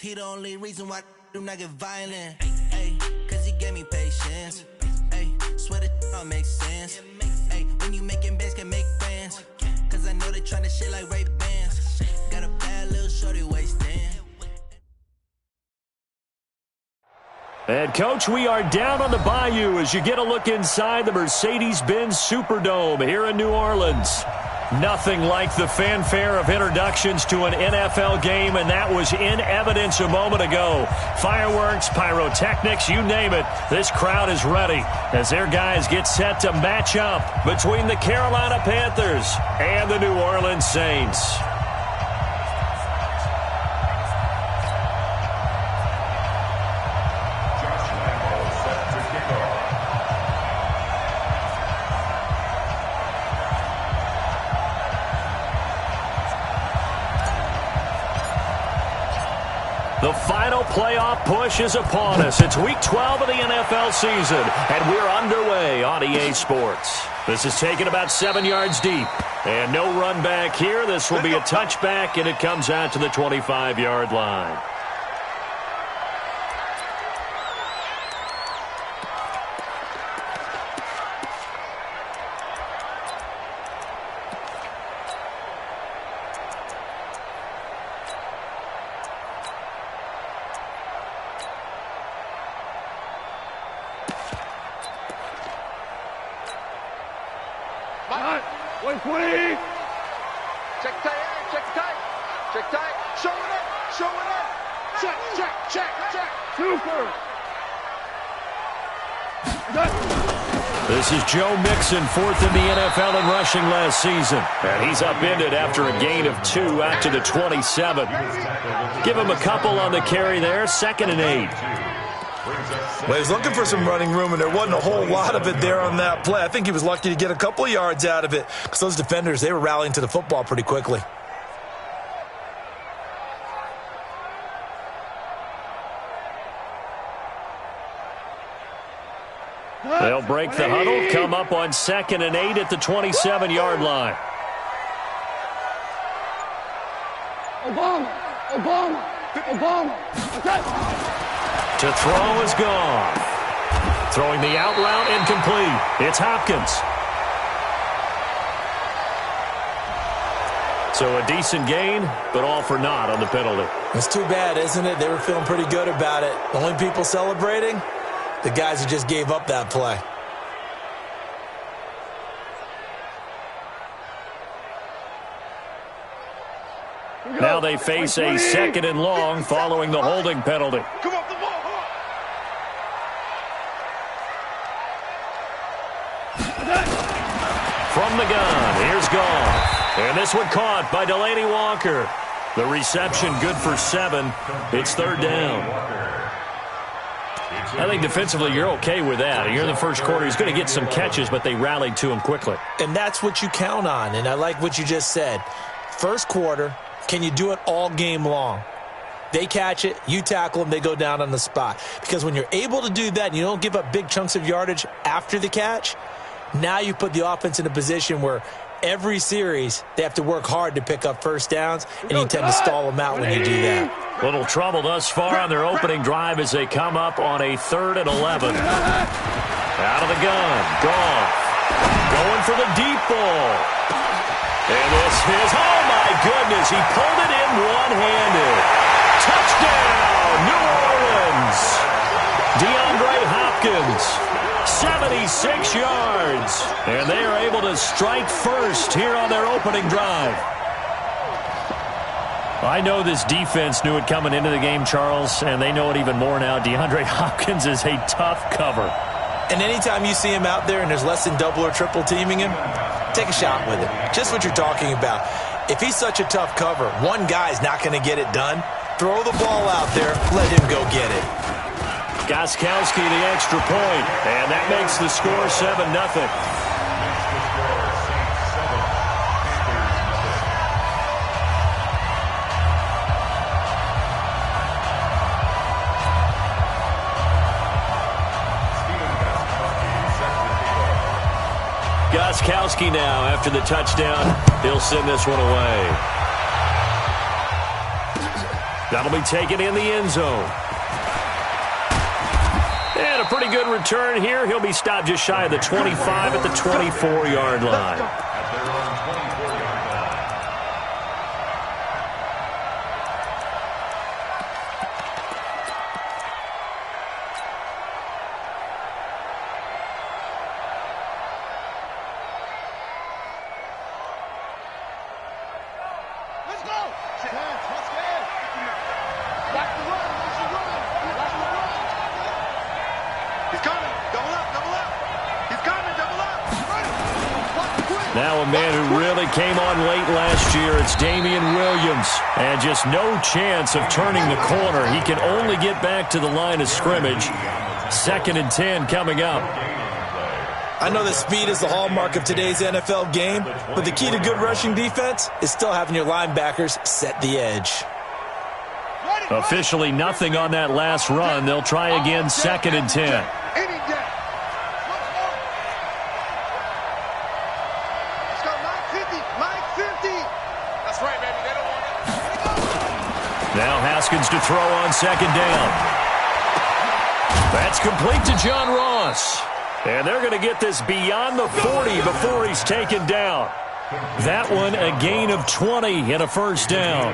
he the only reason why do not get violent. Ay, cause he gave me patience. Ay, swear that don't make sense. Ay, when you making bands can make friends. Cause I know they tryna shit like Ray Bans. Got a bad little shorty wasting. And, Coach, we are down on the bayou as you get a look inside the Mercedes-Benz Superdome here in New Orleans. Nothing like the fanfare of introductions to an NFL game, and that was in evidence a moment ago. Fireworks, pyrotechnics, you name it. This crowd is ready as their guys get set to match up between the Carolina Panthers and the New Orleans Saints. The final playoff push is upon us. It's Week 12 of the NFL season, and we're underway on EA Sports. This is taken about 7 yards deep, and no run back here. This will be a touchback, and it comes out to the 25-yard line. This is Joe Mixon, fourth in the NFL in rushing last season. And he's upended after a gain of 2 out to the 27. Give him a couple on the carry there, 2nd and 8. Well, he's looking for some running room, and there wasn't a whole lot of it there on that play. I think he was lucky to get a couple of yards out of it because those defenders, they were rallying to the football pretty quickly. They'll break the huddle, come up on 2nd and 8 at the 27-yard line. To throw is gone. Throwing the out route incomplete. It's Hopkins. So a decent gain, but all for naught on the penalty. It's too bad, isn't it? They were feeling pretty good about it. The only people celebrating, the guys who just gave up that play. Now they face a 2nd and long following the holding penalty. From the gun, here's Goff. And this one caught by Delaney Walker. The reception good for 7. It's 3rd down. I think defensively you're okay with that. You're in the first quarter. He's going to get some catches, but they rallied to him quickly. And that's what you count on, and I like what you just said. First quarter, can you do it all game long? They catch it, you tackle them, they go down on the spot. Because when you're able to do that and you don't give up big chunks of yardage after the catch, now you put the offense in a position where every series they have to work hard to pick up first downs, and you tend to stall them out when you do that. Little trouble thus far on their opening drive as they come up on a 3rd and 11. Out of the gun, Goff. Going for the deep ball. And this is, oh my goodness, he pulled it in one-handed. Touchdown, New Orleans. DeAndre Hopkins, 76 yards. And they are able to strike first here on their opening drive. I know this defense knew it coming into the game, Charles, and they know it even more now. DeAndre Hopkins is a tough cover. And anytime you see him out there and there's less than double or triple teaming him, take a shot with him. Just what you're talking about. If he's such a tough cover, one guy's not going to get it done. Throw the ball out there. Let him go get it. Gostkowski the extra point, and that makes the score 7-0. Gostkowski now after the touchdown. He'll send this one away. That'll be taken in the end zone. And a pretty good return here. He'll be stopped just shy of the 25 at the 24-yard line. Now a man who really came on late last year, it's Damian Williams. And just no chance of turning the corner. He can only get back to the line of scrimmage. 2nd and 10 coming up. I know that speed is the hallmark of today's NFL game, but the key to good rushing defense is still having your linebackers set the edge. Officially nothing on that last run. They'll try again, 2nd and 10. Now Haskins to throw on 2nd down. That's complete to John Ross. And they're going to get this beyond the 40 before he's taken down. That one a gain of 20 and a first down.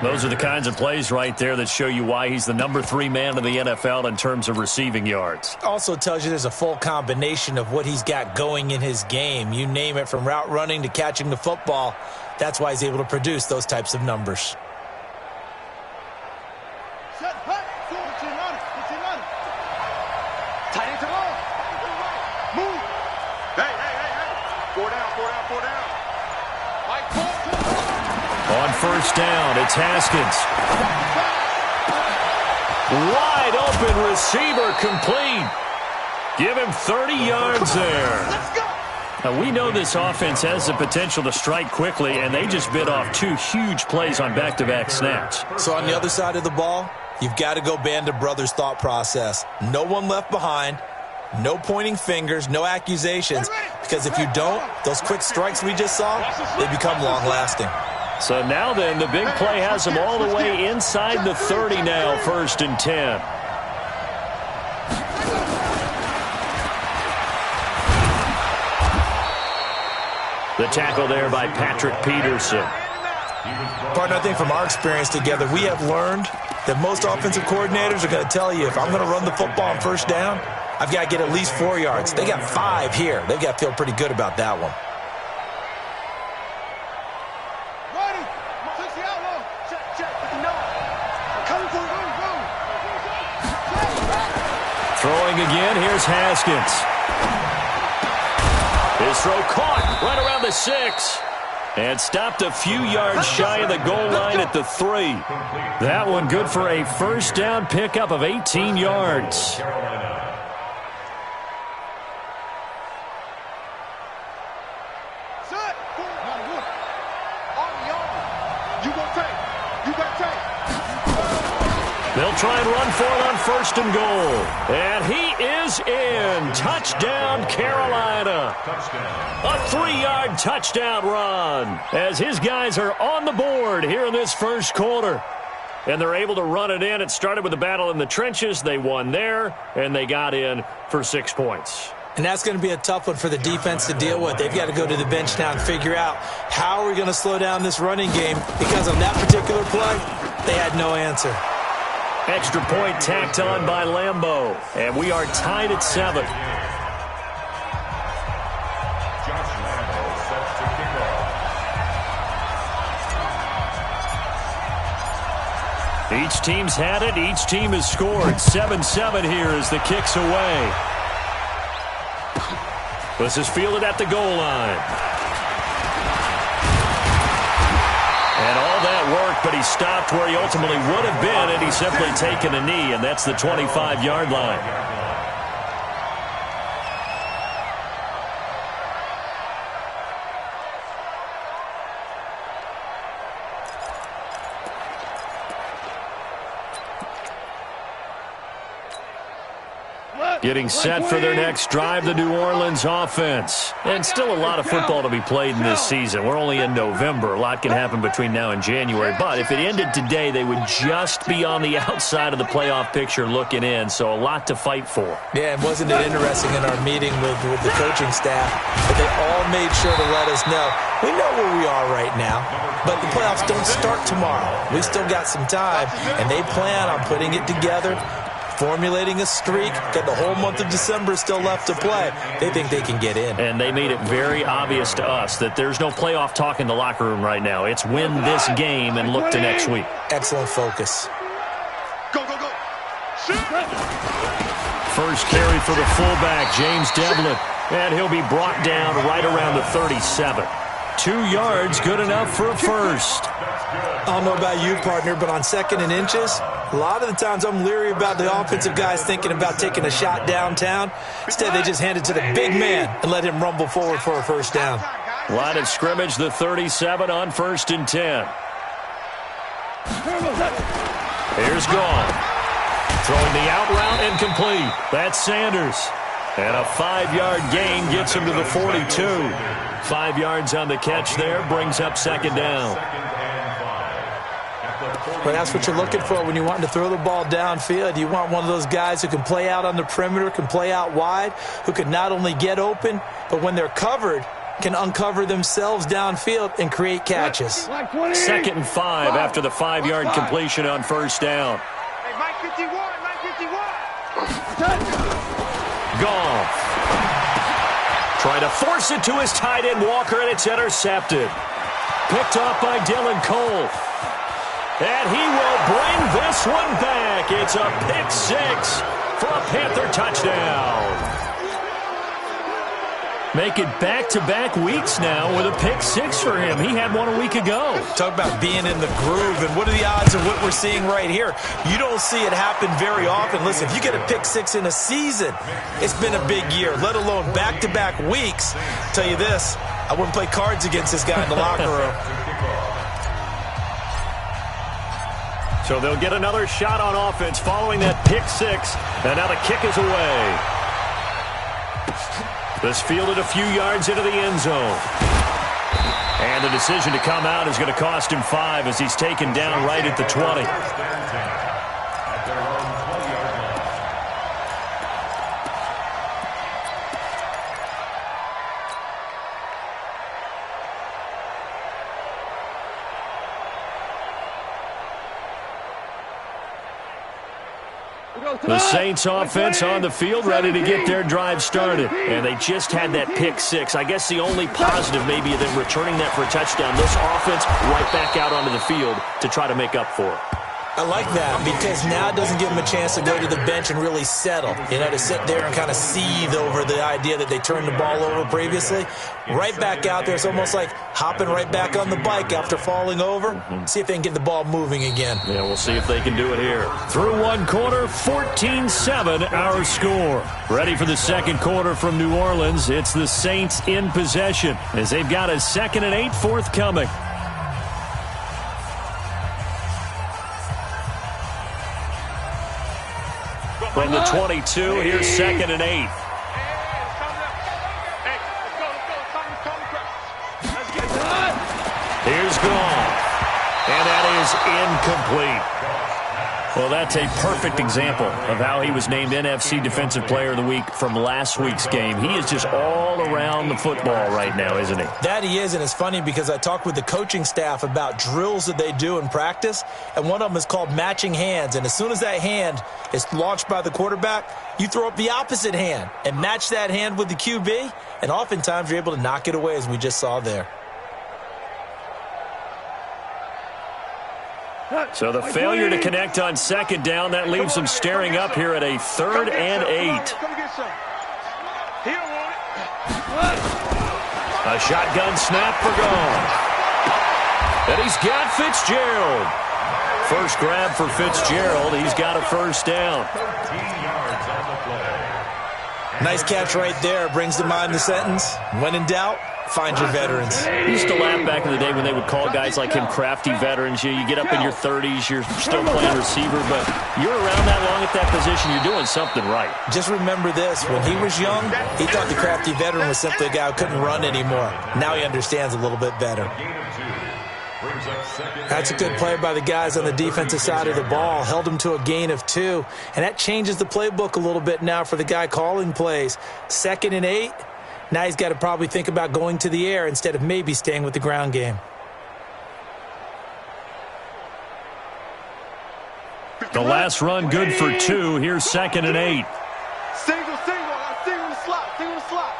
Those are the kinds of plays right there that show you why he's the number 3 man in the NFL in terms of receiving yards. Also tells you there's a full combination of what he's got going in his game. You name it, from route running to catching the football. That's why he's able to produce those types of numbers. On first down, it's Haskins. Wide open receiver, complete. Give him 30 yards there. Now, we know this offense has the potential to strike quickly, and they just bit off 2 huge plays on back-to-back snaps. So on the other side of the ball, you've got to go band of brothers thought process. No one left behind, no pointing fingers, no accusations, because if you don't, those quick strikes we just saw, they become long-lasting. So now then, the big play has them all the way inside the 30 now, 1st and 10. The tackle there by Patrick Peterson. Partner, I think from our experience together, we have learned that most offensive coordinators are going to tell you, if I'm going to run the football on first down, I've got to get at least 4 yards. They got 5 here. They've got to feel pretty good about that one. Throwing again, here's Haskins. His throw caught right around the 6. And stopped a few yards shy of the goal line at the 3. That one good for a first down pickup of 18 yards. They'll try and run for it on 1st and goal. And he is in. Touchdown, Carolina. A 3-yard touchdown run as his guys are on the board here in this first quarter. And they're able to run it in. It started with a battle in the trenches. They won there, and they got in for 6 points. And that's going to be a tough one for the defense to deal with. They've got to go to the bench now and figure out how are we going to slow down this running game, because on that particular play, they had no answer. Extra point tacked on by Lambeau. And we are tied at 7. Each team's had it. Each team has scored. 7-7 here as the kick's away. This is fielded at the goal line. And all that worked, but he stopped where he ultimately would have been, and he's simply taken a knee, and that's the 25-yard line. Getting set for their next drive, the New Orleans offense. And still a lot of football to be played in this season. We're only in November. A lot can happen between now and January. But if it ended today, they would just be on the outside of the playoff picture looking in. So a lot to fight for. Yeah, and wasn't it interesting in our meeting with the coaching staff that they all made sure to let us know, we know where we are right now, but the playoffs don't start tomorrow. We still got some time, and they plan on putting it together, formulating a streak, got the whole month of December still left to play. They think they can get in. And they made it very obvious to us that there's no playoff talk in the locker room right now. It's win this game and look to next week. Excellent focus. Go, go, go. First carry for the fullback, James Devlin. And he'll be brought down right around the 37. 2 yards, good enough for a first. I don't know about you, partner, but on 2nd and inches, a lot of the times I'm leery about the offensive guys thinking about taking a shot downtown. Instead, they just hand it to the big man and let him rumble forward for a first down. Line of scrimmage, the 37 on 1st and 10. Here's Gone. Throwing the out route incomplete. That's Sanders. And a 5-yard gain gets him to the 42. 5 yards on the catch there, brings up 2nd down. But that's what you're looking for when you want to throw the ball downfield. You want one of those guys who can play out on the perimeter, can play out wide, who can not only get open, but when they're covered, can uncover themselves downfield and create catches. 2nd and 5 after the 5-yard completion on 1st down. Hey, Mike 51, Mike 51. Goff. Trying to force it to his tight end, Walker, and it's intercepted. Picked off by Dylan Cole. And he will bring this one back. It's a pick 6 for a Panther touchdown. Make it back-to-back weeks now with a pick 6 for him. He had one a week ago. Talk about being in the groove, and what are the odds of what we're seeing right here? You don't see it happen very often. Listen, if you get a pick 6 in a season, it's been a big year, let alone back-to-back weeks. I'll tell you this, I wouldn't play cards against this guy in the locker room. So they'll get another shot on offense following that pick 6, and now the kick is away. This fielded a few yards into the end zone. And the decision to come out is going to cost him 5 as he's taken down right at the 20. The Saints offense on the field, ready to get their drive started. And they just had that pick 6. I guess the only positive maybe of them returning that for a touchdown. This offense right back out onto the field to try to make up for it. I like that because now it doesn't give them a chance to go to the bench and really settle. You know, to sit there and kind of seethe over the idea that they turned the ball over previously. Right back out there. It's almost like hopping right back on the bike after falling over. See if they can get the ball moving again. Yeah, we'll see if they can do it here. Through one quarter, 14-7 our score. Ready for the second quarter from New Orleans. It's the Saints in possession as they've got a 2nd and 8 forthcoming. From the 22, here's 2nd and 8. Here's Gone. And that is incomplete. Well, that's a perfect example of how he was named NFC Defensive Player of the Week from last week's game. He is just all around the football right now, isn't he? That he is, and it's funny because I talked with the coaching staff about drills that they do in practice, and one of them is called matching hands. And as soon as that hand is launched by the quarterback, you throw up the opposite hand and match that hand with the QB, and oftentimes you're able to knock it away, as we just saw there. So the failure to connect on 2nd down, that leaves them staring up here at a 3rd and 8. A shotgun snap for Gone. And he's got Fitzgerald. First grab for Fitzgerald. He's got a first down. Nice catch right there. Brings to mind the sentence, when in doubt, find your veterans. I used to laugh back in the day when they would call guys like him crafty veterans. You get up in your 30s, you're still playing receiver, but you're around that long at that position, you're doing something right. Just remember this. When he was young, he thought the crafty veteran was simply a guy who couldn't run anymore. Now he understands a little bit better. That's a good play by the guys on the defensive side of the ball. Held him to a gain of 2. And that changes the playbook a little bit now for the guy calling plays. 2nd and 8. Now he's got to probably think about going to the air instead of maybe staying with the ground game. The last run good for 2. Here's 2nd and 8. Single the slot.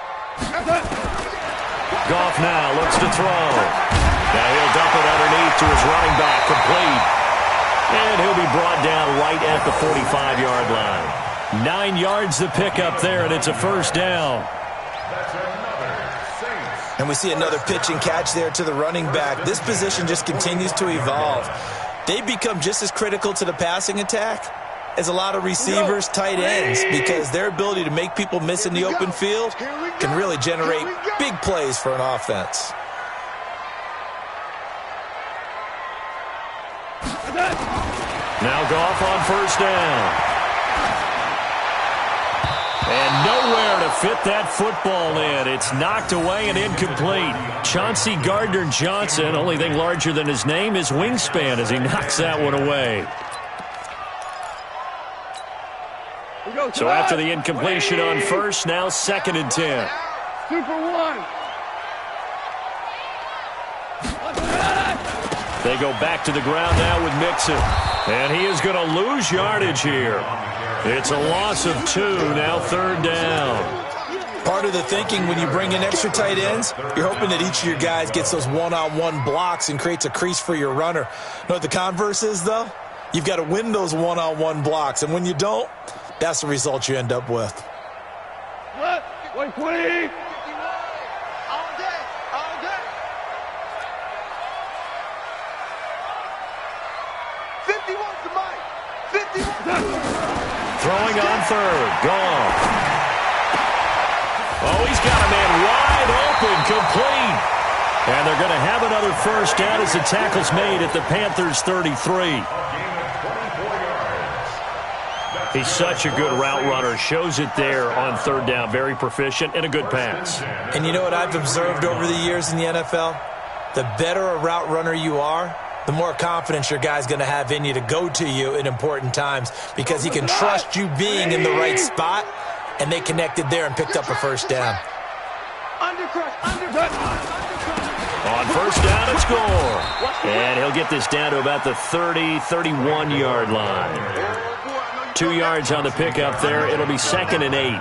Goff now looks to throw. Now he'll dump it underneath to his running back, complete. And he'll be brought down right at the 45-yard line. 9 yards to pick up there, and it's a first down. And we see another pitch and catch there to the running back. This position just continues to evolve. They become just as critical to the passing attack as a lot of receivers, tight ends, because their ability to make people miss in the open field can really generate big plays for an offense. Now Goff on first down. And nowhere to fit that football in. It's knocked away and incomplete. Chauncey Gardner-Johnson, only thing larger than his name is wingspan as he knocks that one away. So after the incompletion on first, now 2nd and 10. Super 1. They go back to the ground now with Mixon. And he is going to lose yardage here. It's a loss of 2, now 3rd down. Part of the thinking when you bring in extra tight ends, you're hoping that each of your guys gets those one-on-one blocks and creates a crease for your runner. You know what the converse is, though? You've got to win those one-on-one blocks, and when you don't, that's the result you end up with. 120. Throwing on 3rd. Gone. Oh, he's got a man wide open, complete. And they're going to have another first down as the tackle's made at the Panthers' 33. He's such a good route runner. Shows it there on 3rd down. Very proficient and a good pass. And you know what I've observed over the years in the NFL? The better a route runner you are, the more confidence your guy's going to have in you to go to you in important times because he can trust you being in the right spot, and they connected there and picked up a first down. On first down and score. And he'll get this down to about the 30, 31-yard line. 2 yards on the pickup there. It'll be 2nd and 8.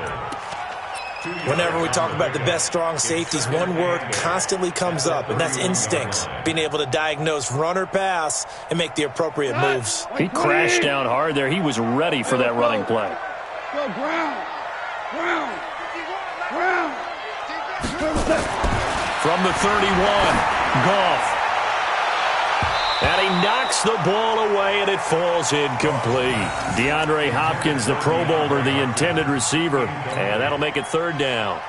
Whenever we talk about the best strong safeties, one word constantly comes up, and that's instincts. Being able to diagnose run or pass and make the appropriate moves. He crashed down hard there. He was ready for that running play. Go ground. From the 31, Goff. And he knocks the ball away, and it falls incomplete. DeAndre Hopkins, the Pro Bowler, the intended receiver. And that'll make it 3rd down.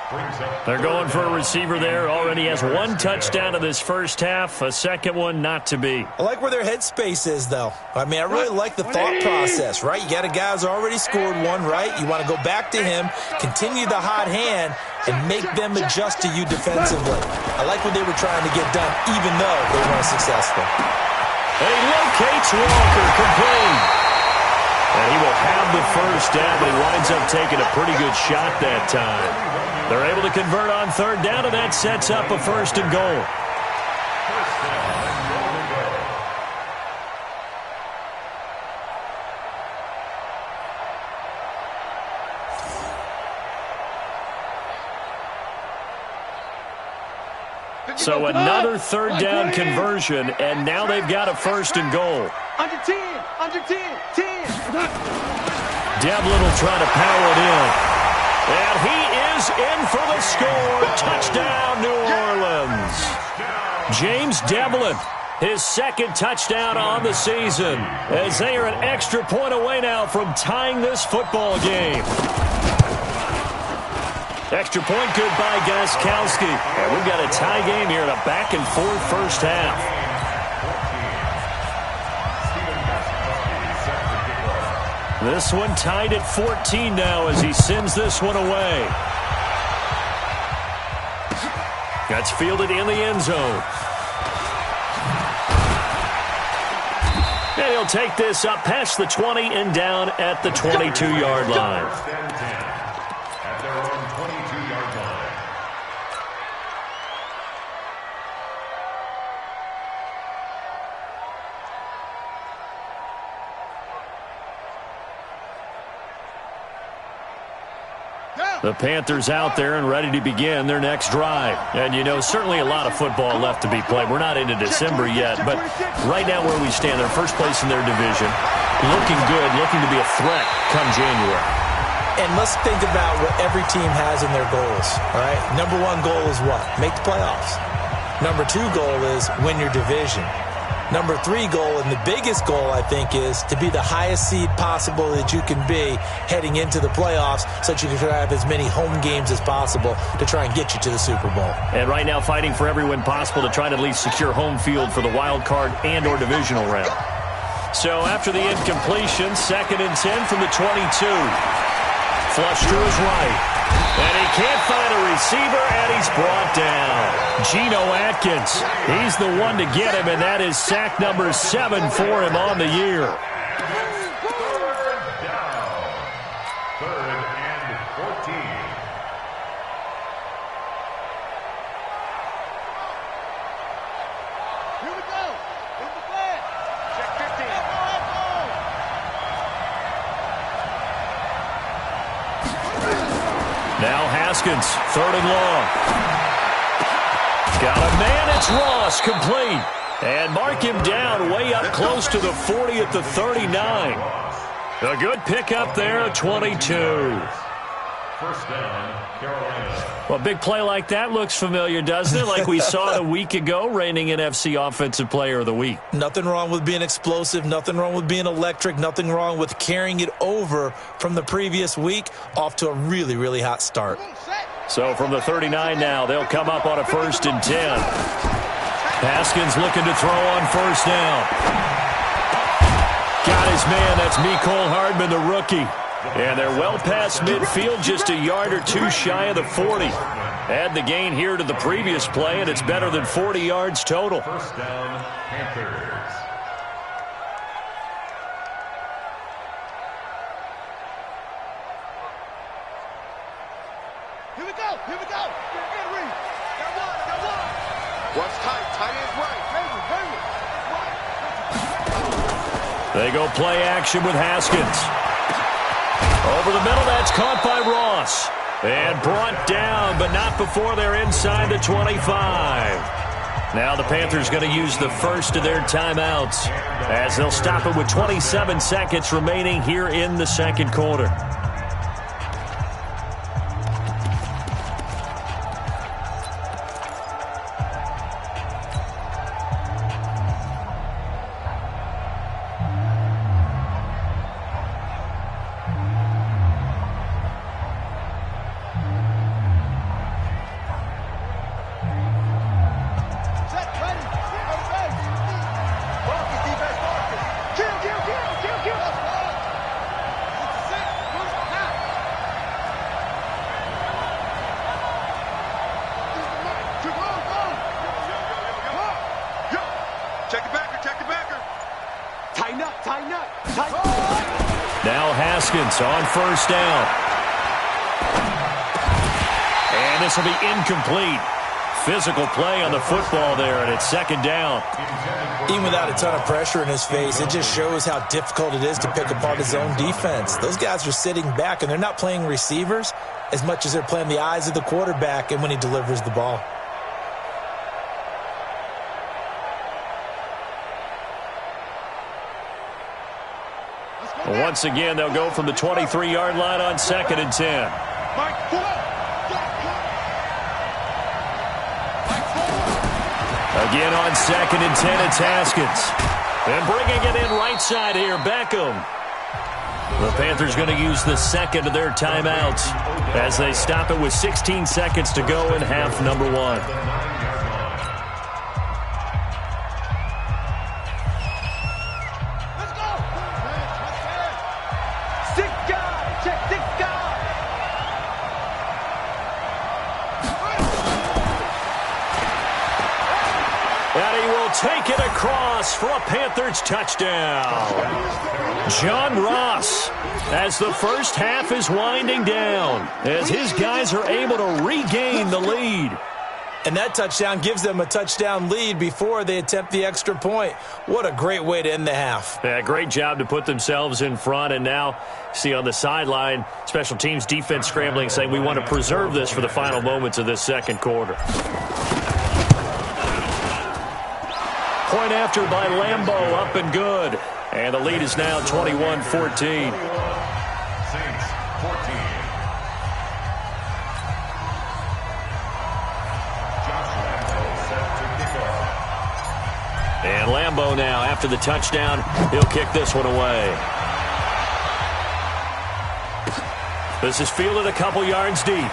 They're going for a receiver there. Already has 1 touchdown in this first half. A second one not to be. I like where their headspace is, though. I mean, I really like the thought process, right? You got a guy who's already scored 1, right? You want to go back to him, continue the hot hand, and make them adjust to you defensively. I like what they were trying to get done, even though they weren't successful. And he locates Walker, complete. And he will have the first down, but he winds up taking a pretty good shot that time. They're able to convert on 3rd down, and that sets up a 1st and goal. So another 3rd down conversion, and now they've got a 1st and goal. Under 10. Devlin will try to power it in. And he is in for the score. Touchdown, New Orleans. James Devlin, his 2nd touchdown on the season, as they are an extra point away now from tying this football game. Extra point good by Gostkowski. And we've got a tie game here in a back-and-forth first half. This one tied at 14 now as he sends this one away. That's fielded in the end zone. And he'll take this up past the 20 and down at the 22-yard line. At their own 22-yard line. The Panthers out there and ready to begin their next drive. And, you know, certainly a lot of football left to be played. We're not into December yet, but right now where we stand, they're first place in their division. Looking good, looking to be a threat come January. And let's think about what every team has in their goals, all right? Number one goal is what? Make the playoffs. Number two goal is win your division. Number three goal, and the biggest goal, I think, is to be the highest seed possible that you can be heading into the playoffs so that you can have as many home games as possible to try and get you to the Super Bowl. And right now fighting for every win possible to try to at least secure home field for the wild card and or divisional round. So after the incompletion, 2nd and 10 from the 22. Flush to his right. And he can't find a receiver, and he's brought down. Geno Atkins, he's the one to get him, and that is sack number 7 for him on the year. Third down. 3rd and 14. Here we go. In the flag. Check 15. Now Haskins, 3rd and long. Got a man, it's Ross, complete. And mark him down way up close to the 40 at the 39. A good pickup there, 22. First down, Carolina. Well, a big play like that looks familiar, doesn't it? Like we saw it a week ago, reigning NFC Offensive Player of the Week. Nothing wrong with being explosive, nothing wrong with being electric, nothing wrong with carrying it over from the previous week off to a really, really hot start. So from the 39 now, they'll come up on a 1st and 10. Haskins looking to throw on 1st down. Got his man, that's Mecole Hardman, the rookie. And they're well past midfield, just a yard or two shy of the 40. Add the gain here to the previous play, and it's better than 40 yards total. First down, Panthers. Here we go. Here we go. Get read. Got one. What's tight? Tight is right. They go play action with Haskins. Over the middle, that's caught by Ross. And brought down, but not before they're inside the 25. Now the Panthers going to use the first of their timeouts as they'll stop it with 27 seconds remaining here in the 2nd quarter. Now Haskins on 1st down. And this will be incomplete. Physical play on the football there, and it's 2nd down. Even without a ton of pressure in his face, it just shows how difficult it is to pick apart his own defense. Those guys are sitting back, and they're not playing receivers as much as they're playing the eyes of the quarterback and when he delivers the ball. Once again, they'll go from the 23-yard line on 2nd and 10. Again on 2nd and 10, it's Haskins. And bringing it in right side here, Beckham. The Panthers going to use the second of their timeouts as they stop it with 16 seconds to go in half number 1. Take it across for a Panthers touchdown. John Ross, as the first half is winding down, as his guys are able to regain the lead. And that touchdown gives them a touchdown lead before they attempt the extra point. What a great way to end the half. Yeah, great job to put themselves in front. And now, see on the sideline, special teams defense scrambling, saying we want to preserve this for the final moments of this second quarter. Point after by Lambeau, up and good. And the lead is now 21-14. Saints 14. Josh Lambeau set to kick off. And Lambeau now, after the touchdown, he'll kick this one away. This is fielded a couple yards deep.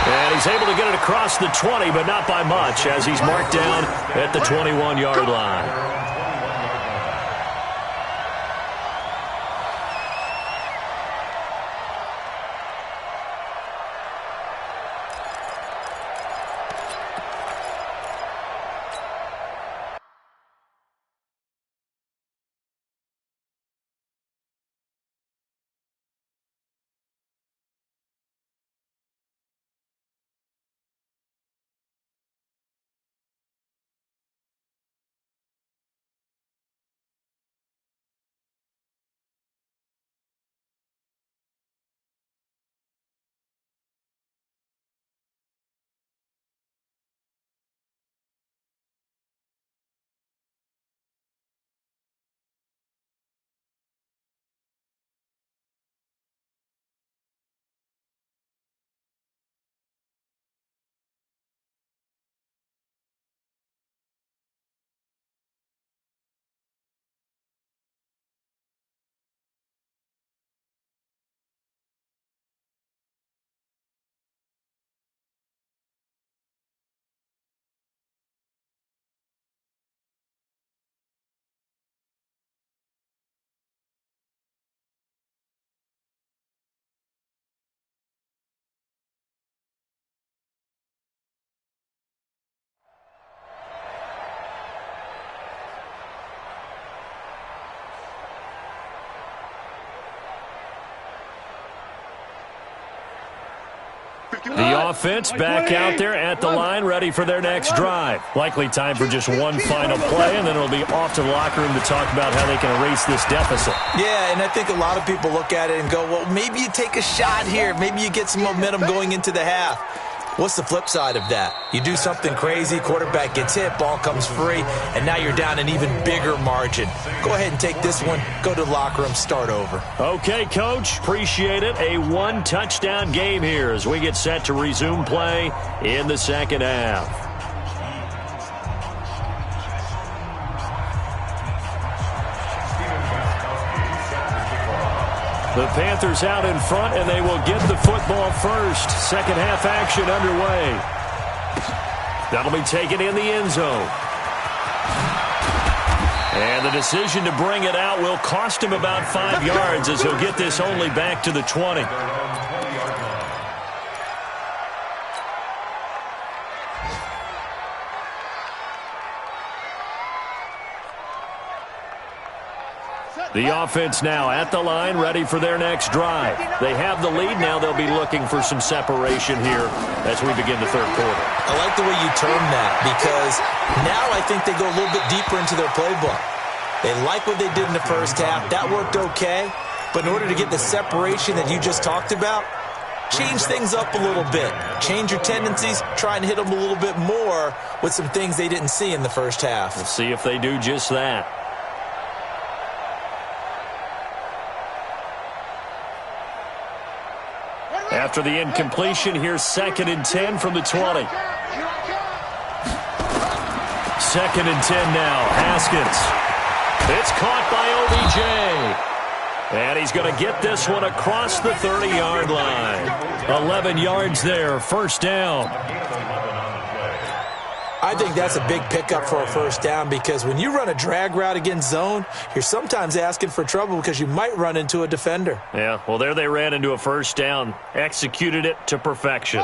And he's able to get it across the 20, but not by much, as he's marked down at the 21-yard line. The offense back out there at the line, ready for their next drive. Likely time for just one final play, and then it'll be off to the locker room to talk about how they can erase this deficit. Yeah, and I think a lot of people look at it and go, well, maybe you take a shot here. Maybe you get some momentum going into the half. What's the flip side of that? You do something crazy, quarterback gets hit, ball comes free, and now you're down an even bigger margin. Go ahead and take this one, go to the locker room, start over. Okay, Coach, appreciate it. A one-touchdown game here as we get set to resume play in the second half. The Panthers out in front, and they will get the football first. Second half action underway. That'll be taken in the end zone. And the decision to bring it out will cost him about 5 yards as he'll get this only back to the 20. The offense now at the line, ready for their next drive. They have the lead. Now they'll be looking for some separation here as we begin the third quarter. I like the way you term that, because now I think they go a little bit deeper into their playbook. They like what they did in the first half. That worked okay. But in order to get the separation that you just talked about, change things up a little bit. Change your tendencies. Try and hit them a little bit more with some things they didn't see in the first half. We'll see if they do just that. After the incompletion, here's 2nd and 10 from the 20. 2nd and 10 now. Haskins. It's caught by OBJ. And he's going to get this one across the 30-yard line. 11 yards there, first down. I think that's a big pickup for a first down because when you run a drag route against zone, you're sometimes asking for trouble because you might run into a defender. Yeah, well, there they ran into a first down. Executed it to perfection.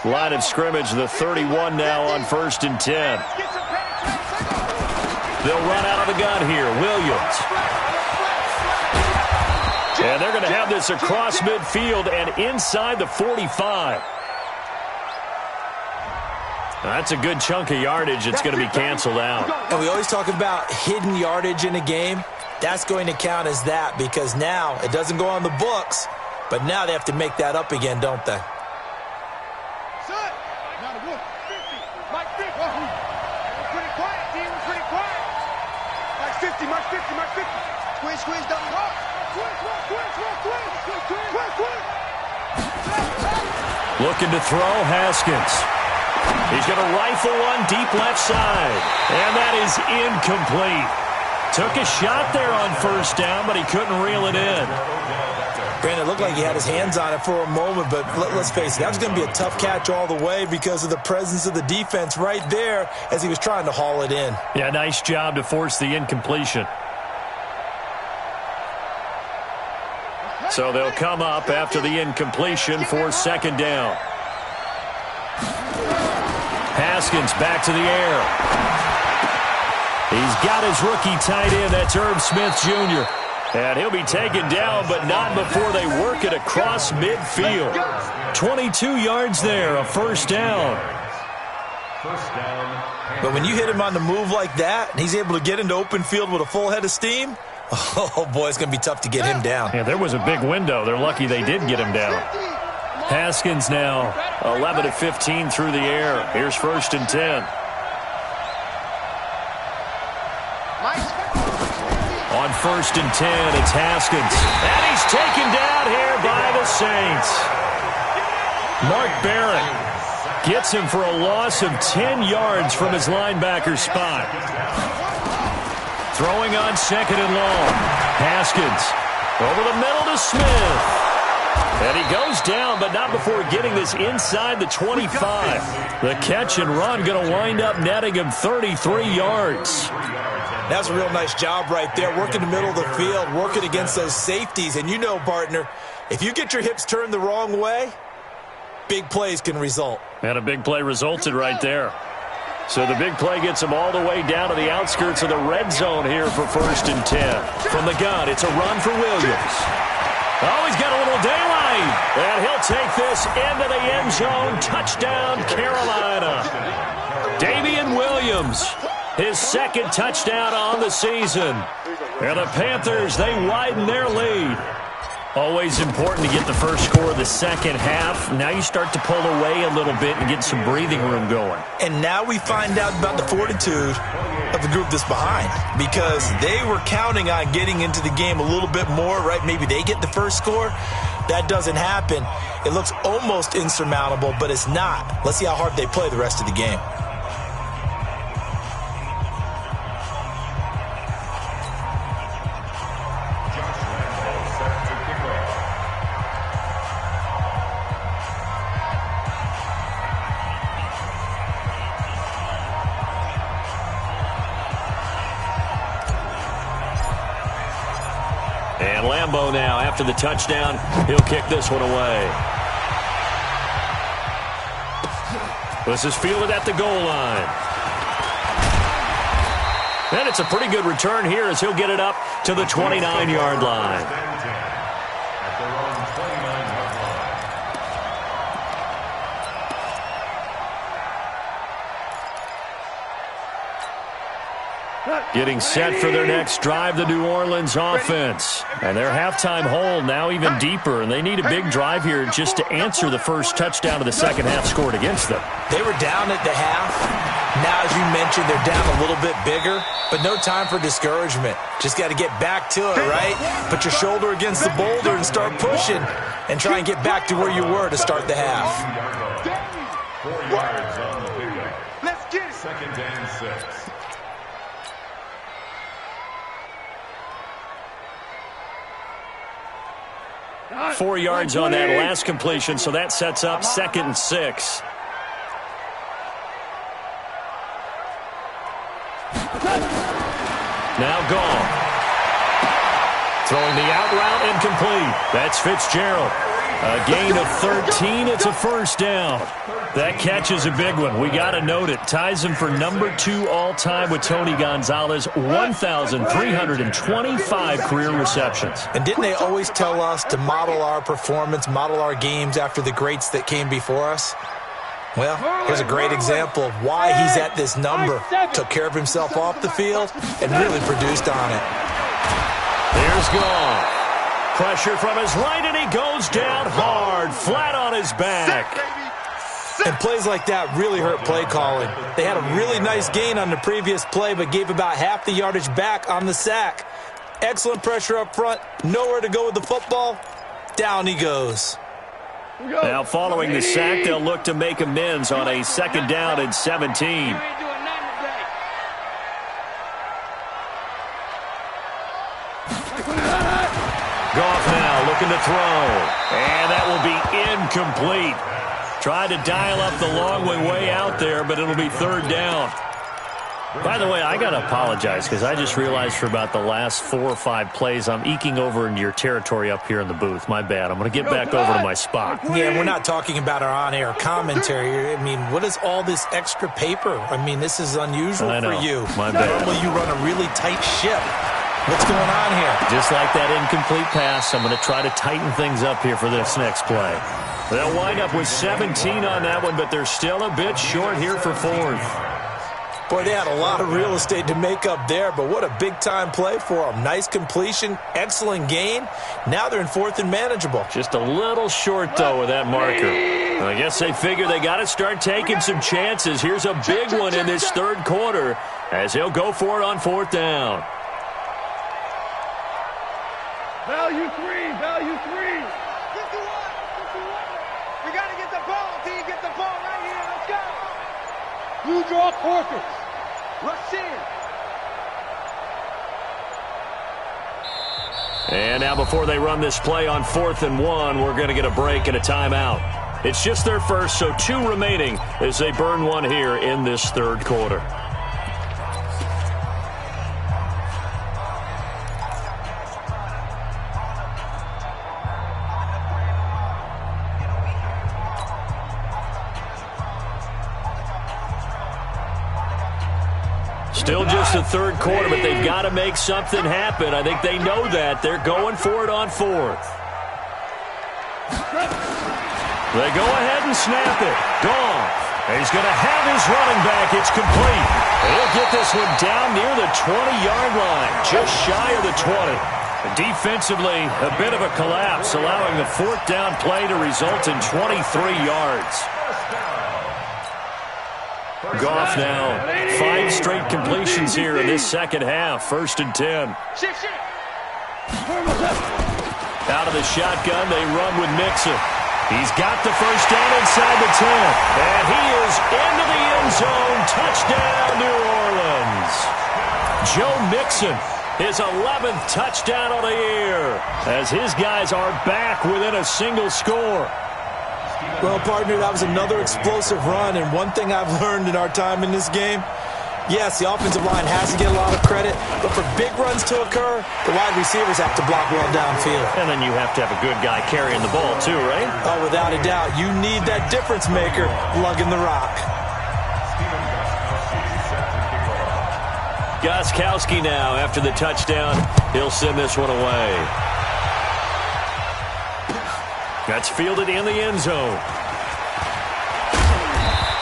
Line of scrimmage, the 31 now on 1st and 10. They'll run out of the gun here. Williams. And they're going to have this across midfield and inside the 45. That's a good chunk of yardage. It's going to be canceled out. And we always talk about hidden yardage in a game. That's going to count as that because now it doesn't go on the books, but now they have to make that up again, don't they? Squeeze down the road. Looking to throw, Haskins. He's going to rifle one deep left side. And that is incomplete. Took a shot there on first down, but he couldn't reel it in. Brandon, it looked like he had his hands on it for a moment, but let's face it, that was going to be a tough catch all the way because of the presence of the defense right there as he was trying to haul it in. Yeah, nice job to force the incompletion. So they'll come up after the incompletion for second down. Haskins back to the air. He's got his rookie tight end. That's Herb Smith Jr. And he'll be taken down, but not before they work it across midfield. 22 yards there, a first down. But when you hit him on the move like that, and he's able to get into open field with a full head of steam, oh, boy, it's going to be tough to get him down. Yeah, there was a big window. They're lucky they did get him down. Haskins now 11 of 15 through the air. Here's 1st and 10. On 1st and 10, it's Haskins. And he's taken down here by the Saints. Mark Barrett gets him for a loss of 10 yards from his linebacker spot. Throwing on 2nd and long. Haskins over the middle to Smith. And he goes down, but not before getting this inside the 25. The catch and run going to wind up netting him 33 yards. That's a real nice job right there, working the middle of the field, working against those safeties. And you know, partner, if you get your hips turned the wrong way, big plays can result. And a big play resulted right there. So the big play gets him all the way down to the outskirts of the red zone here for 1st and 10. From the gun, it's a run for Williams. Oh, he's got a little daylight. And he'll take this into the end zone. Touchdown, Carolina. Damian Williams, his 2nd touchdown on the season. And the Panthers, they widen their lead. Always important to get the first score of the second half. Now you start to pull away a little bit and get some breathing room going. And now we find out about the fortitude of the group that's behind because they were counting on getting into the game a little bit more, right? Maybe they get the first score. That doesn't happen. It looks almost insurmountable, but it's not. Let's see how hard they play the rest of the game. And Lambeau now, after the touchdown, he'll kick this one away. This is fielded at the goal line. And it's a pretty good return here as he'll get it up to the 29-yard line. Getting set for their next drive, the New Orleans offense. And their halftime hole now even deeper, and they need a big drive here just to answer the first touchdown of the second half scored against them. They were down at the half. Now, as you mentioned, they're down a little bit bigger, but no time for discouragement. Just got to get back to it, right? Put your shoulder against the boulder and start pushing and try and get back to where you were to start the half. 4 yards on the pickup. Let's get it. 2nd and 6. 4 yards on that last completion, so that sets up 2nd and 6. Now Goff. Throwing the out route incomplete. That's Fitzgerald. A gain of 13. It's a first down. That catch is a big one. We got to note it. Ties him for number 2 all-time with Tony Gonzalez. 1,325 career receptions. And didn't they always tell us to model our performance, model our games after the greats that came before us? Well, here's a great example of why he's at this number. Took care of himself off the field and really produced on it. Here's Goff. Pressure from his right, and he goes down hard, flat on his back. And plays like that really hurt play calling. They had a really nice gain on the previous play, but gave about half the yardage back on the sack. Excellent pressure up front, nowhere to go with the football. Down he goes. Now following the sack, they'll look to make amends on a 2nd down and 17. Goff now looking to throw. And that will be incomplete. Tried to dial up the long way out there, but it'll be 3rd down. By the way, I got to apologize because I just realized for about the last 4 or 5 plays, I'm eking over into your territory up here in the booth. My bad. I'm going to get back over to my spot. Yeah, we're not talking about our on-air commentary. I mean, what is all this extra paper? I mean, this is unusual for you. My bad. Normally you run a really tight ship. What's going on here? Just like that incomplete pass, I'm going to try to tighten things up here for this next play. They'll wind up with 17 on that one, but they're still a bit short here for 4th. Boy, they had a lot of real estate to make up there, but what a big-time play for them. Nice completion, excellent gain. Now they're in 4th and manageable. Just a little short, though, with that marker. I guess they figure they got to start taking some chances. Here's a big one in this 3rd quarter as he'll go for it on 4th down. Value 3, value 3. 51. We got to get the ball, D. Get the ball right here. Let's go. You draw quarters. Rush in. And now before they run this play on 4th and 1, we're going to get a break and a timeout. It's just their first, so 2 remaining as they burn one here in this 3rd quarter. Still just the 3rd quarter, but they've got to make something happen. I think they know that. They're going for it on 4th. They go ahead and snap it. Goff. He's going to have his running back. It's complete. He'll get this one down near the 20-yard line, just shy of the 20. Defensively, a bit of a collapse, allowing the 4th down play to result in 23 yards. Goff now, 5 straight completions here in this 2nd half. 1st and 10. Out of the shotgun, they run with Mixon. He's got the first down inside the 10. And he is into the end zone. Touchdown, New Orleans. Joe Mixon, his 11th touchdown of the year, as his guys are back within a single score. Well, partner, that was another explosive run, and one thing I've learned in our time in this game, yes, the offensive line has to get a lot of credit, but for big runs to occur, the wide receivers have to block well downfield. And then you have to have a good guy carrying the ball too, right? Oh, without a doubt. You need that difference maker lugging the rock. Gostkowski now, after the touchdown, he'll send this one away. That's fielded in the end zone.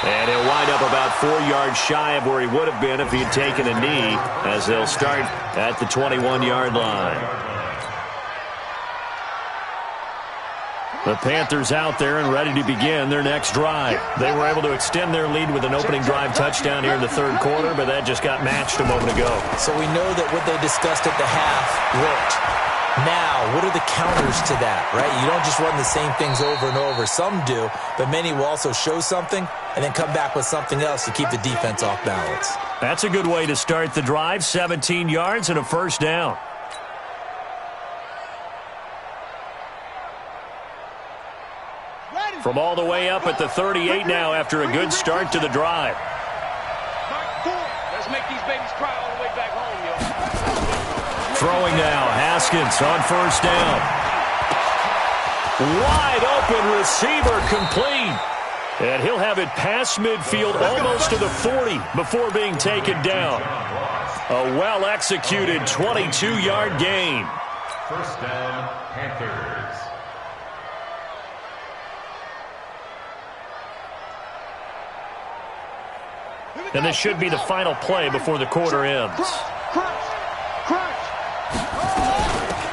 And he'll wind up about 4 yards shy of where he would have been if he had taken a knee, as they'll start at the 21-yard line. The Panthers out there and ready to begin their next drive. They were able to extend their lead with an opening drive touchdown here in the 3rd quarter, but that just got matched a moment ago. So we know that what they discussed at the half worked. Now, what are the counters to that, right? You don't just run the same things over and over. Some do, but many will also show something and then come back with something else to keep the defense off balance. That's a good way to start the drive. 17 yards and a first down. From all the way up at the 38 now after a good start to the drive. Let's make these babies cry all the way back home, yo. Throwing now, Haskins on first down. Wide open receiver complete. And he'll have it past midfield almost to the 40 before being taken down. A well-executed 22-yard gain. First down, Panthers. And this should be the final play before the quarter ends.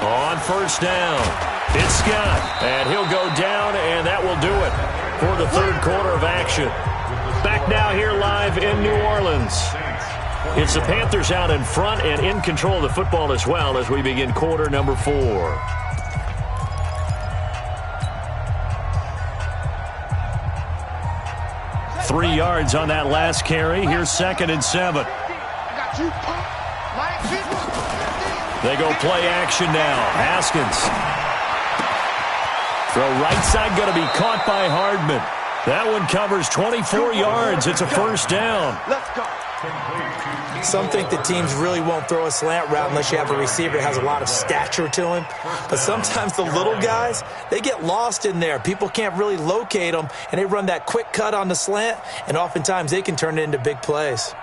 On first down, it's Scott, and he'll go down, and that will do it for the third quarter of action. Back now here live in New Orleans. It's the Panthers out in front and in control of the football as well as we begin quarter number 4. Three yards on that last carry. Here's 2nd and 7. They go play action now. Haskins. Throw right side going to be caught by Hardman. That one covers 24 yards. It's a first down. Let's go. Some think the teams really won't throw a slant route unless you have a receiver that has a lot of stature to him. But sometimes the little guys, they get lost in there. People can't really locate them, and they run that quick cut on the slant, and oftentimes they can turn it into big plays.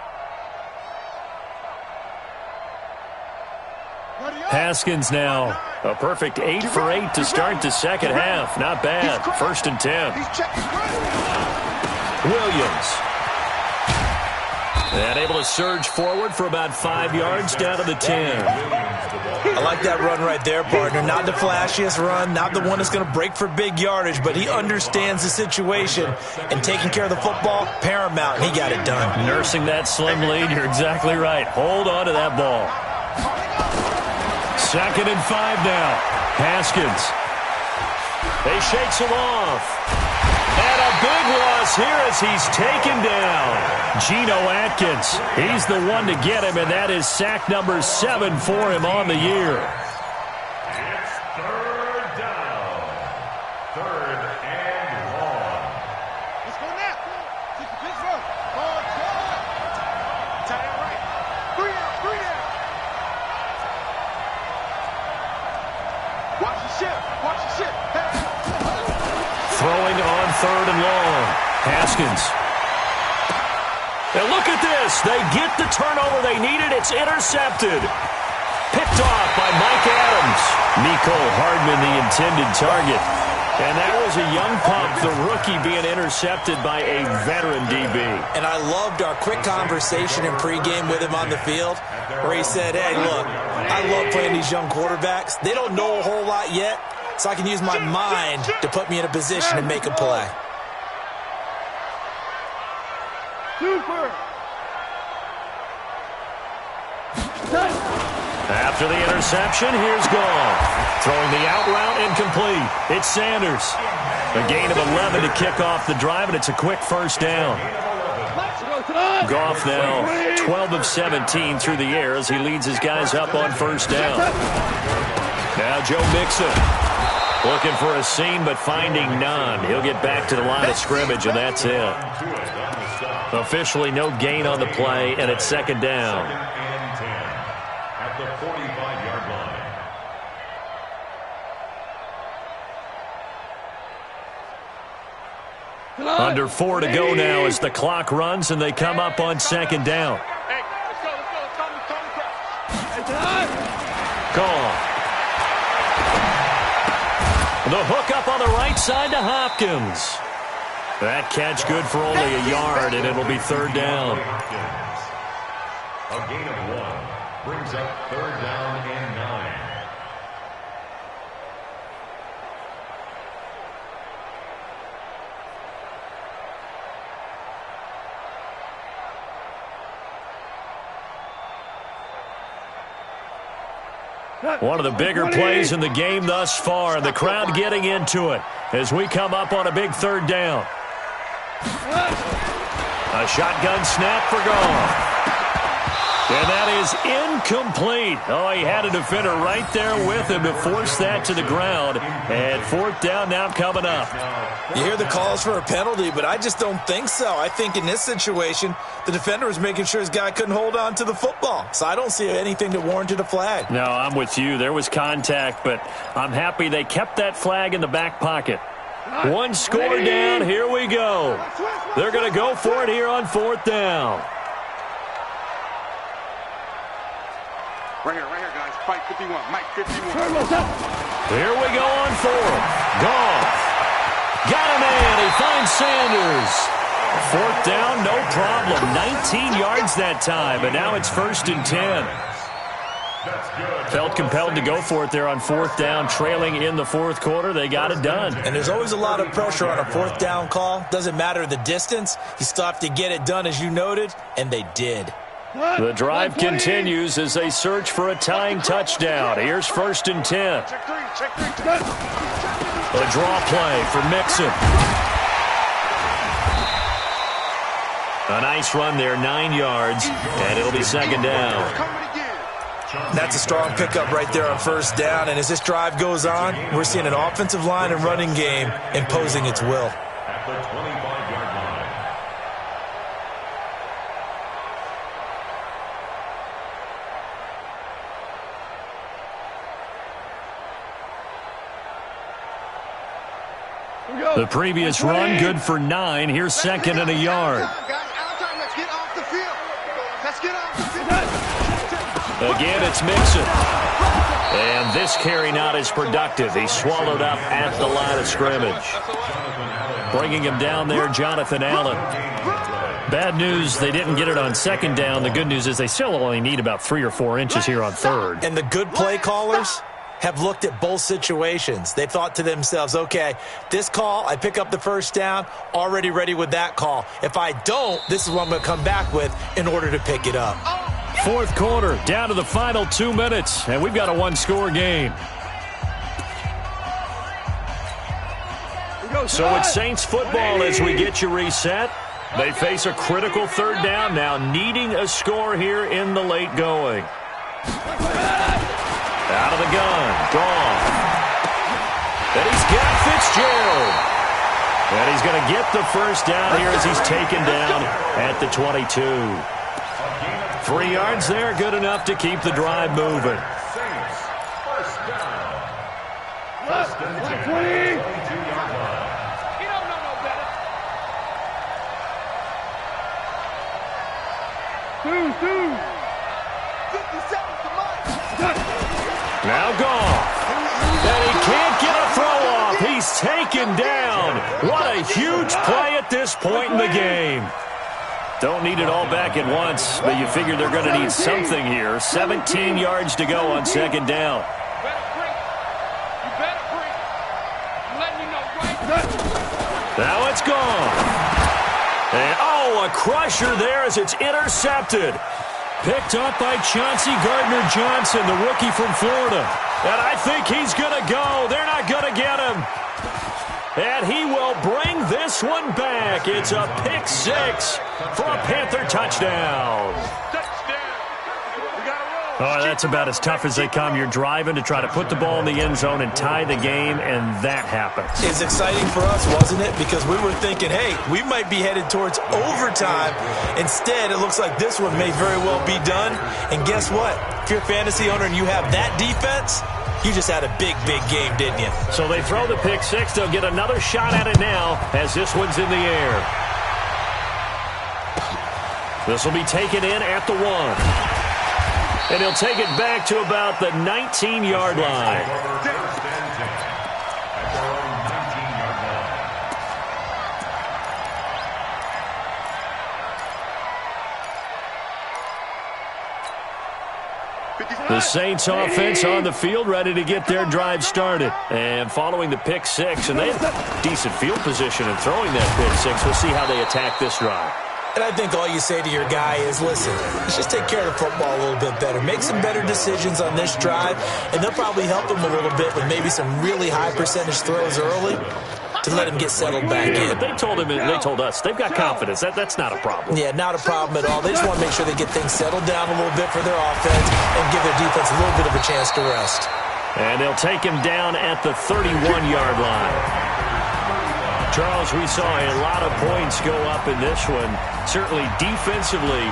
Haskins now. A perfect 8 for 8 to start the second half. Not bad. 1st and 10. Williams. And able to surge forward for about 5 yards down to the 10. I like that run right there, partner. Not the flashiest run, not the one that's going to break for big yardage, but he understands the situation, and taking care of the football, paramount, and he got it done. Nursing that slim lead, you're exactly right. Hold on to that ball. 2nd and 5 now. Haskins. He shakes him off. And a big loss here as he's taken down. Geno Atkins, he's the one to get him, and that is sack number 7 for him on the year. It's third down. 3rd and long. Let's go now. Take the pitch run. Ball, tie it right. 3 down. Watch the ship. Hey. Throwing on 3rd and long. Haskins. And look at this. They get the turnover they needed. It's intercepted. Picked off by Mike Adams. Nicole Hardman, the intended target. And that was a young pup, the rookie, being intercepted by a veteran DB. And I loved our quick conversation in pregame with him on the field where he said, hey, look, I love playing these young quarterbacks. They don't know a whole lot yet, so I can use my mind to put me in a position to make a play. Super. After the interception, here's Goff. Throwing the out route incomplete. It's Sanders. A gain of 11 to kick off the drive, and it's a quick first down. Goff now 12 of 17 through the air as he leads his guys up on first down. Now Joe Mixon looking for a seam but finding none. He'll get back to the line of scrimmage, and that's it. Officially no gain on the play, and it's 2nd down. At the 45-yard line. Under 4 to go now as the clock runs, and they come up on 2nd down. Hey, let's go. Gone. The hook up on the right side to Hopkins. That catch good for only a yard, and it'll be 3rd down. A gain of 1 brings up 3rd down and 9. One of the bigger plays in the game thus far, and the crowd getting into it as we come up on a big 3rd down. A shotgun snap for Goff. And that is incomplete. Oh, he had a defender right there with him to force that to the ground. And fourth down now coming up. You hear the calls for a penalty, but I just don't think so. I think in this situation, the defender was making sure his guy couldn't hold on to the football. So I don't see anything that warranted a flag. No, I'm with you. There was contact, but I'm happy they kept that flag in the back pocket. One score down. Here we go. They're going to go for it here on fourth down. Right here, guys. Fight 51. Mike 51. Here we go on fourth. Goff. Got a man. He finds Sanders. Fourth down, no problem. 19 yards that time, but now it's 1st and 10. Felt compelled to go for it there on fourth down, trailing in the fourth quarter. They got it done. And there's always a lot of pressure on a fourth down call. Doesn't matter the distance. You still have to get it done, as you noted, and they did. The drive continues as they search for a tying touchdown. Here's 1st and 10. A draw play for Mixon. A nice run there, 9 yards, and it'll be 2nd down. That's a strong pickup right there on first down, and as this drive goes on, we're seeing an offensive line and running game imposing its will. At the 25-yard line. The previous run, good for 9. Here's 2nd and a yard. Again, it's Mixon. And this carry not as productive. He's swallowed up at the line of scrimmage. Bringing him down there, Jonathan Allen. Bad news, they didn't get it on 2nd down. The good news is they still only need about 3 or 4 inches here on 3rd. And the good play callers have looked at both situations. They thought to themselves, okay, this call, I pick up the first down, already ready with that call. If I don't, this is what I'm going to come back with in order to pick it up. Fourth quarter, down to the final 2 minutes, and we've got a one-score game. So it's Saints football as we get you reset. They face a critical 3rd down now, needing a score here in the late going. Out of the gun, Goff. And he's got Fitzgerald. And he's going to get the first down here as he's taken down at the 22. 3 yards there, good enough to keep the drive moving. Saints, first down. First and 10, 22-yard line. You don't know no better. Two. 57 to Mike. Now Goff. And he can't get a throw off. He's taken down. What a huge play at this point in the game. Don't need it all back at once, but you figure they're going to need something here. 17 yards to go on 2nd down. Now it's gone. And, a crusher there as it's intercepted. Picked up by Chauncey Gardner-Johnson, the rookie from Florida. And I think he's going to go. They're not going to get him. And he will bring this one back. It's a pick 6 for a Panther touchdown. Oh, that's about as tough as they come. You're driving to try to put the ball in the end zone and tie the game, and that happens. It's exciting for us, wasn't it? Because we were thinking, hey, we might be headed towards overtime. Instead, it looks like this one may very well be done. And guess what? If you're a fantasy owner and you have that defense, you just had a big, big game, didn't you? So they throw the pick 6. They'll get another shot at it now as this one's in the air. This will be taken in at the 1. And he'll take it back to about the 19-yard line. The Saints offense on the field, ready to get their drive started. And following the pick 6, and they have decent field position in throwing that pick 6. We'll see how they attack this drive. And I think all you say to your guy is, listen, let's just take care of the football a little bit better. Make some better decisions on this drive, and they'll probably help him a little bit with maybe some really high percentage throws early. to let him get settled back in. They told us they've got confidence. That's not a problem. Yeah, not a problem at all. They just want to make sure they get things settled down a little bit for their offense and give their defense a little bit of a chance to rest. And they'll take him down at the 31-yard line. Charles, we saw a lot of points go up in this one. Certainly defensively,